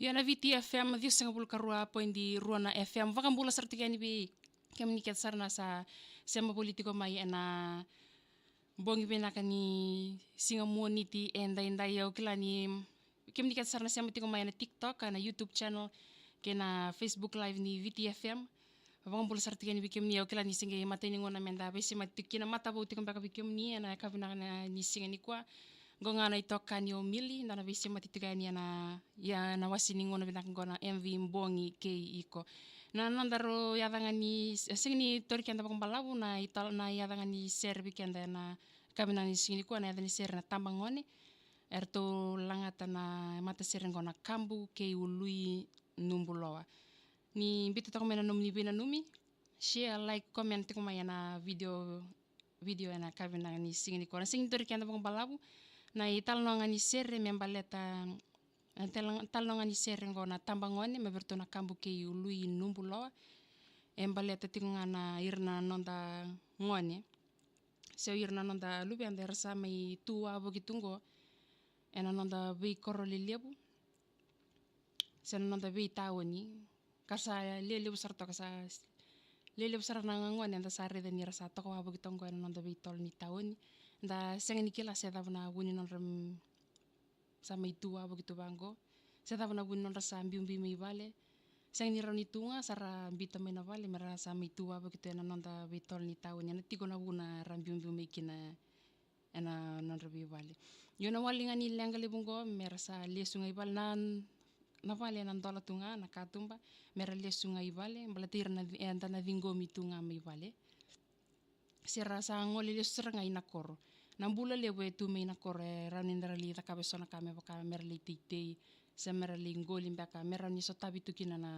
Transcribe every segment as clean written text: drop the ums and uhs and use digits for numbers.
Ia na viti FM 92.2 na FM vakambula sartikani bi kami niket sarna sa sema politiko mai na bongi benaka ni singa moniti enda yau kilani kami niket sarna sema tiko mai na TikTok na YouTube channel kena Facebook live ni VTFM vakambula sartikani bi kami yau kilani singa mateni ngona menda besi matikina mata bauti kambaka bi kami na kabina ni singa ni kwa gongana itoka ni omili ndana bisi matitigani na wasini ngona binak ngona MV mbongi kei iko na nandaro yadangani singni torikianda bakambalabu na ital na yadangani serbi kenda na kabina ni singni ko na yadani ser na Tabagone erto langata na Matasere-Kabu kei Uluinubuiloa ni bitu tako mena numi bina numi share like comment ko mayana video na kabina ni singni ko na singni torikianda bakambalabu na italnonga ni sere membaleta talnonga ni sere ngona Tabagone maberto na Kabu kei Uluinubuiloa embaleta tingana irna nonda ngone so irna nonda lubi ande rasa mai tua bogitungo ena nonda bei koroli lebu sen nonda bei tawoni kasa lele besar to kasa lele besar na ngone anda sare den rasa to ko bogitungo ena nonda bei tol ni tawoni nda sengni kila seda na wuni non rem sama itu begitu banggo seda na wuni non rasa mbiumbi mi vale sengni roni tunga sara mbita mena vale mera sama itu begitu ena nonda bitol ni tahun ena tigo na wuna rambiumbi mi kina ena non rebi vale yona walinga ni lengali bungo mera sa lesunga ibal nan na vale nan dola tunga na katumba mera lesunga ibale mbalatir na enda na vingo mi tunga mi vale serasa ngoli le seranga ina koro nambula lewe tu me ina kore ranindra li ta kabesona kame baka merli titei se merli ngoli mbaka merani sotabi tu kina na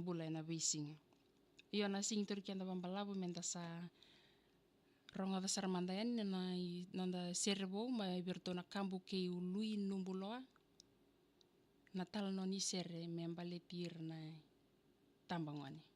bula na bising iyo na sing tur kianda bambalabu menta sa ronga da sarmandayan na nanda serbo ma bertona Kabu kei Uluinubuiloa natal noni sere membaletir na Tabagone